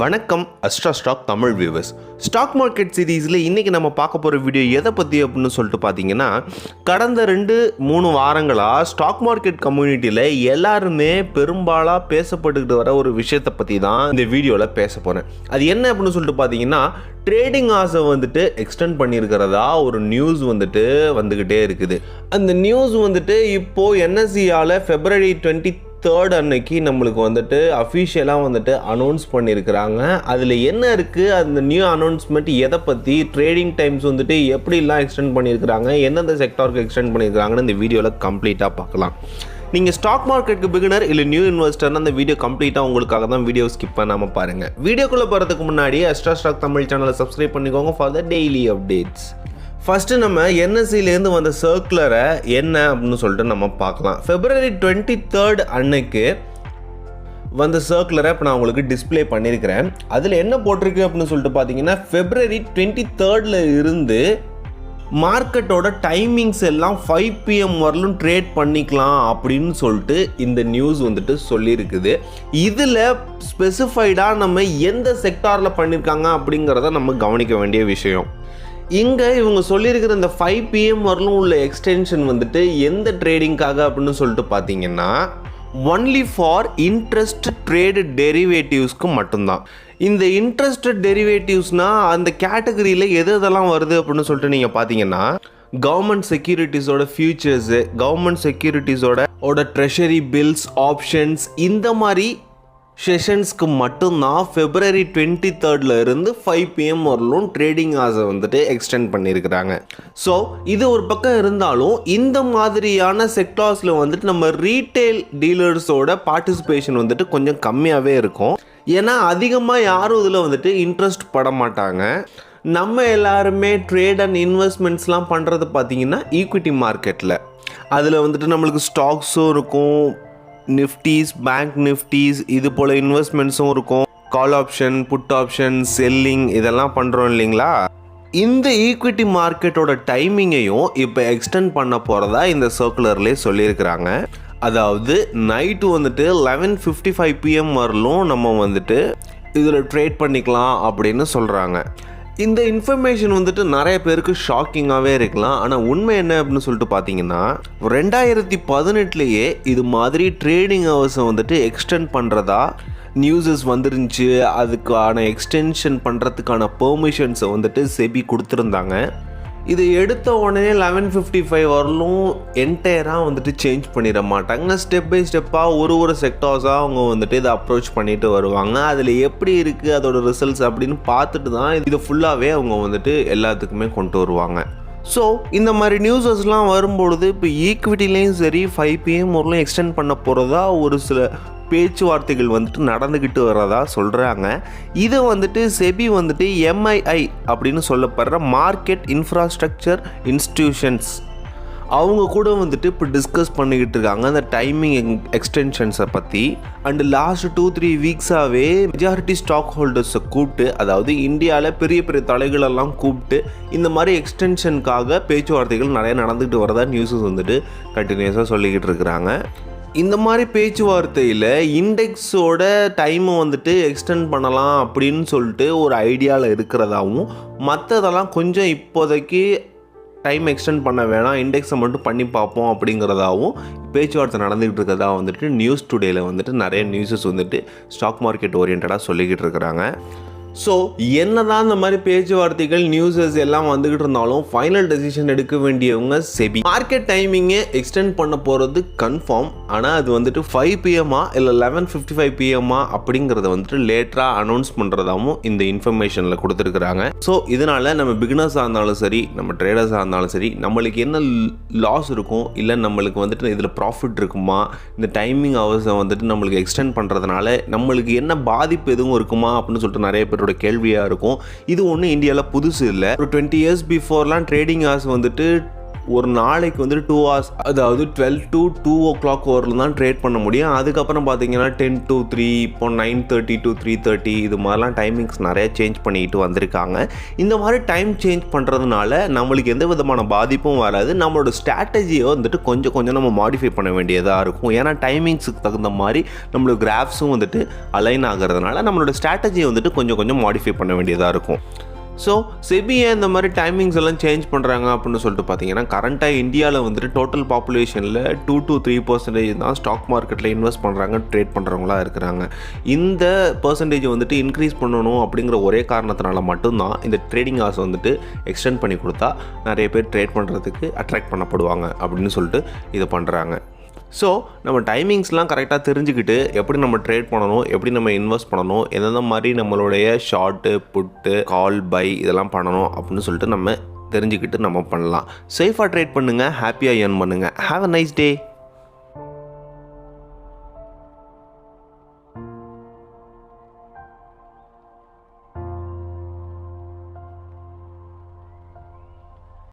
வணக்கம் AstraStockTamil viewers. Stock market சீரீஸில் இன்றைக்கி நம்ம பார்க்க போகிற வீடியோ எதை பற்றி அப்படின்னு சொல்லிட்டு பார்த்தீங்கன்னா, கடந்த 2-3 வாரங்களாக ஸ்டாக் மார்க்கெட் கம்யூனிட்டியில் எல்லாருமே பெரும்பாலாக பேசப்பட்டுக்கிட்டு வர ஒரு விஷயத்தை பற்றி தான் இந்த வீடியோவில் பேச போகிறேன். அது என்ன அப்படின்னு சொல்லிட்டு பார்த்தீங்கன்னா, ட்ரேடிங் ஆசை வந்துட்டு எக்ஸ்டெண்ட் பண்ணியிருக்கிறதா ஒரு நியூஸ் வந்துக்கிட்டே இருக்குது. அந்த நியூஸ் இப்போது NSEயால் February 23rd அன்னைக்கு நம்மளுக்கு அஃபிஷியலாக அனௌன்ஸ் பண்ணியிருக்கிறாங்க. அதில் என்ன இருக்குது, அந்த நியூ அனௌன்ஸ்மெண்ட் எதை பற்றி, ட்ரேடிங் டைம்ஸ் எப்படிலாம் எக்ஸ்டெண்ட் பண்ணியிருக்கிறாங்க, எந்தெந்த செக்டாருக்கு எக்ஸ்டெண்ட் பண்ணியிருக்கிறாங்கன்னு இந்த வீடியோவில் கம்ப்ளீட்டாக பார்க்கலாம். நீங்கள் ஸ்டாக் மார்க்கெட்டுக்கு பிகினர் இல்லை நியூ இன்வெஸ்டர்னு அந்த வீடியோ கம்ப்ளீட்டாக உங்களுக்காக தான் வீடியோ ஸ்கிப் பண்ணாமல் பாருங்கள். வீடியோக்குள்ளே போகிறதுக்கு முன்னாடி AstraStockTamil சேனலை சப்ஸ்கிரைப் பண்ணிக்கோங்க for the daily updates. First நம்ம NSEலேருந்து வந்த சர்க்குலரை என்ன அப்படின்னு சொல்லிட்டு நம்ம பார்க்கலாம். February 23rd அன்னைக்கு வந்த சர்க்குலரை இப்போ நான் உங்களுக்கு டிஸ்பிளே பண்ணியிருக்கிறேன். அதில் என்ன போட்டிருக்கு அப்படின்னு சொல்லிட்டு பார்த்தீங்கன்னா, February 23rd இருந்து மார்க்கெட்டோட டைமிங்ஸ் எல்லாம் 5 PM வரலும் ட்ரேட் பண்ணிக்கலாம் அப்படின்னு சொல்லிட்டு இந்த நியூஸ் சொல்லியிருக்குது. இதில் ஸ்பெசிஃபைடாக நம்ம எந்த செக்டாரில் பண்ணியிருக்காங்க அப்படிங்கிறத நம்ம கவனிக்க வேண்டிய விஷயம். இங்கே இவங்க சொல்லியிருக்கிற இந்த 5 PM வரலும் உள்ள எக்ஸ்டென்ஷன் எந்த ட்ரேடிங்காக அப்படின்னு சொல்லிட்டு பார்த்தீங்கன்னா, ஒன்லி ஃபார் இன்ட்ரெஸ்ட் ட்ரேடு டெரிவேட்டிவ்ஸ்க்கு மட்டும்தான். இந்த இன்ட்ரெஸ்டட் டெரிவேட்டிவ்ஸ்னால் அந்த கேட்டகரியில் எதெல்லாம் வருது அப்படின்னு சொல்லிட்டு நீங்கள் பார்த்தீங்கன்னா, கவர்மெண்ட் செக்யூரிட்டிஸோட ஃபியூச்சர்ஸு, கவர்மெண்ட் செக்யூரிட்டிஸோட ட்ரெஷரி பில்ஸ், ஆப்ஷன்ஸ், இந்த மாதிரி செஷன்ஸ்க்கு மட்டும்தான் February 23rd இருந்து 5 PM வரலும் ட்ரேடிங் ஆசை எக்ஸ்டெண்ட் பண்ணியிருக்கிறாங்க. ஸோ இது ஒரு பக்கம் இருந்தாலும், இந்த மாதிரியான செக்டார்ஸில் நம்ம ரீட்டைல் டீலர்ஸோட பார்ட்டிசிபேஷன் கொஞ்சம் கம்மியாகவே இருக்கும். ஏன்னா அதிகமாக யாரும் இதில் இன்ட்ரெஸ்ட் பட மாட்டாங்க. நம்ம எல்லாருமே ட்ரேட் அண்ட் இன்வெஸ்ட்மெண்ட்ஸ்லாம் பண்ணுறது பார்த்திங்கன்னா ஈக்விட்டி மார்க்கெட்டில். அதில் நம்மளுக்கு ஸ்டாக்ஸும் இருக்கும், நிஃப்டிஸ், பேங்க் நிஃப்டிஸ், இது போல் இன்வெஸ்ட்மெண்ட்ஸும் இருக்கும், call option, put option, selling, இதெல்லாம் பண்ணுறோம் இல்லைங்களா. இந்த ஈக்விட்டி மார்க்கெட்டோட டைமிங்கையும் இப்போ எக்ஸ்டெண்ட் பண்ண போகிறதா இந்த சர்க்குலர்லேயே சொல்லியிருக்கிறாங்க. அதாவது நைட்டு 11:55 PM வரலும் நம்ம இதில் ட்ரேட் பண்ணிக்கலாம் அப்படின்னு சொல்கிறாங்க. இந்த இன்ஃபர்மேஷன் நிறைய பேருக்கு ஷாக்கிங்காகவே இருக்கலாம். ஆனால் உண்மை என்ன அப்படின்னு சொல்லிட்டு பார்த்தீங்கன்னா, 2018 இது மாதிரி ட்ரேடிங் ஹவர்ஸை எக்ஸ்டெண்ட் பண்ணுறதா நியூஸஸ் வந்துருந்துச்சு. அதுக்கான எக்ஸ்டென்ஷன் பண்ணுறதுக்கான பெர்மிஷன்ஸை செபி கொடுத்துருந்தாங்க. இது எடுத்த உடனே 11:55 வரலும் என்டையராக சேஞ்ச் பண்ணிட மாட்டாங்க. ஸ்டெப் பை ஸ்டெப்பாக ஒரு செக்டார்ஸாக அவங்க இதை அப்ரோச் பண்ணிட்டு வருவாங்க. அதில் எப்படி இருக்குது அதோட ரிசல்ட்ஸ் அப்படின்னு பார்த்துட்டு தான் இதை ஃபுல்லாகவே அவங்க எல்லாத்துக்குமே கொண்டு வருவாங்க. ஸோ இந்த மாதிரி நியூஸஸ்லாம் வரும்பொழுது இப்போ ஈக்விட்டிலையும் சரி 5 PM வரலும் எக்ஸ்டெண்ட் பண்ண போகிறதா ஒரு சில பேச்சுவார்த்தைகள் நடந்துக்கிட்டு வரதா சொல்கிறாங்க. இதை செபி MII அப்படின்னு சொல்லப்படுற மார்க்கெட் இன்ஃப்ராஸ்ட்ரக்சர் இன்ஸ்டிடியூஷன்ஸ் அவங்க கூட இப்போ டிஸ்கஸ் பண்ணிக்கிட்டு இருக்காங்க அந்த டைமிங் எக்ஸ்டென்ஷன்ஸை பற்றி. அண்டு லாஸ்ட் 2-3 வீக்ஸாகவே மெஜாரிட்டி ஸ்டாக் ஹோல்டர்ஸை கூப்பிட்டு, அதாவது இந்தியாவில் பெரிய பெரிய தலைகளெல்லாம் கூப்பிட்டு இந்த மாதிரி எக்ஸ்டென்ஷனுக்காக பேச்சுவார்த்தைகள் நிறைய நடந்துக்கிட்டு வரதா நியூஸஸ் கண்டினியூஸாக சொல்லிக்கிட்டு இருக்கிறாங்க. இந்த மாதிரி பேச்சுவார்த்தையில் இண்டெக்ஸோட டைமை எக்ஸ்டெண்ட் பண்ணலாம் அப்படின்னு சொல்லிட்டு ஒரு ஐடியாவில் இருக்கிறதாவும், மற்றதெல்லாம் கொஞ்சம் இப்போதைக்கு டைம் எக்ஸ்டெண்ட் பண்ண வேணாம், இண்டெக்ஸை மட்டும் பண்ணி பார்ப்போம் அப்படிங்கிறதாவும் பேச்சுவார்த்தை நடந்துகிட்டு இருக்கிறதா நியூஸ் டுடேயில் நிறைய நியூஸஸ் ஸ்டாக் மார்க்கெட் ஓரியன்டாக சொல்லிக்கிட்டு இருக்கிறாங்க. ஸோ என்னதான் இந்த மாதிரி பேச்சுவார்த்தைகள் நியூஸஸ் எல்லாம் வந்துக்கிட்டு இருந்தாலும் ஃபைனல் டெசிஷன் எடுக்க வேண்டியவங்க செபி. மார்க்கெட் டைமிங்கை எக்ஸ்டெண்ட் பண்ண போகிறது கன்ஃபார்ம். ஆனால் அது 5 PM இல்லை 11:55 PM அப்படிங்கிறத லேட்டராக அனௌன்ஸ் பண்ணுறதாகவும் இந்த இன்ஃபர்மேஷனில் கொடுத்துருக்குறாங்க. ஸோ இதனால் நம்ம பிகினர்ஸாக இருந்தாலும் சரி, நம்ம ட்ரேடர்ஸாக இருந்தாலும் சரி, நம்மளுக்கு என்ன லாஸ் இருக்கும், இல்லை நம்மளுக்கு இதில் ப்ராஃபிட் இருக்குமா, இந்த டைமிங் ஹவர்ஸை நம்மளுக்கு எக்ஸ்டெண்ட் பண்ணுறதுனால நம்மளுக்கு என்ன பாதிப்பு எதுவும் இருக்குமா அப்படின்னு சொல்லிட்டு நிறைய பேர் கேள்வியாக இருக்கும். இது ஒன்றும் இந்தியாவில் புதுசு இல்லை. ஒரு 20 years பிஃபோர்லாம் ட்ரேடிங் ஹவர்ஸ் ஒரு நாளைக்கு வந்துட்டு 2 hours, அதாவது 12 to 2 o'clock வரலும் தான் ட்ரேட் பண்ண முடியும். அதுக்கப்புறம் பார்த்தீங்கன்னா 10 to 3, இப்போ 9:30 to 3:30 இது மாதிரிலாம் டைமிங்ஸ் நிறைய சேஞ்ச் பண்ணிக்கிட்டு வந்திருக்காங்க. இந்த மாதிரி டைம் சேஞ்ச் பண்ணுறதுனால நம்மளுக்கு எந்த விதமான பாதிப்பும் வராது. நம்மளோட ஸ்ட்ராட்டஜியை வந்துட்டு கொஞ்சம் கொஞ்சம் நம்ம மாடிஃபை பண்ண வேண்டியதாக இருக்கும். ஏன்னா டைமிங்ஸுக்கு தகுந்த மாதிரி நம்மளோட கிராஃப்ஸும் வந்துட்டு அலைன் ஆகிறதுனால நம்மளோட ஸ்ட்ராட்டஜியை வந்துட்டு கொஞ்சம் கொஞ்சம் மாடிஃபை பண்ண வேண்டியதாக இருக்கும். ஸோ செபியை இந்த மாதிரி டைமிங்ஸ் எல்லாம் சேஞ்ச் பண்ணுறாங்க அப்படின்னு சொல்லிட்டு பார்த்தீங்கன்னா, கரண்ட்டாக இந்தியாவில் வந்துட்டு டோட்டல் பாப்புலேஷனில் 2 to 3% தான் ஸ்டாக் மார்க்கெட்டில் இன்வெஸ்ட் பண்ணுறாங்க, ட்ரேட் பண்ணுறவங்களா இருக்கிறாங்க. இந்த பர்சன்டேஜ் வந்துட்டு இன்க்ரீஸ் பண்ணணும் அப்படிங்கிற ஒரே காரணத்தினால மட்டும்தான் இந்த ட்ரேடிங் ஹார்ஸ் வந்துட்டு எக்ஸ்டெண்ட் பண்ணி கொடுத்தா நிறைய பேர் ட்ரேட் பண்ணுறதுக்கு அட்ராக்ட் பண்ணப்படுவாங்க அப்படின்னு சொல்லிட்டு இதை பண்ணுறாங்க. ஸோ நம்ம டைமிங்ஸ்லாம் கரெக்டாக தெரிஞ்சுக்கிட்டு எப்படி நம்ம ட்ரேட் பண்ணணும், எப்படி நம்ம இன்வெஸ்ட் பண்ணணும், எந்தெந்த மாதிரி நம்மளுடைய ஷார்ட்டு, புட்டு, கால், பை இதெல்லாம் பண்ணணும் அப்படின்னு சொல்லிட்டு நம்ம தெரிஞ்சுக்கிட்டு நம்ம பண்ணலாம். சேஃபாக ட்ரேட் பண்ணுங்கள், ஹாப்பியாக ஏர்ன் பண்ணுங்கள். Have a nice day.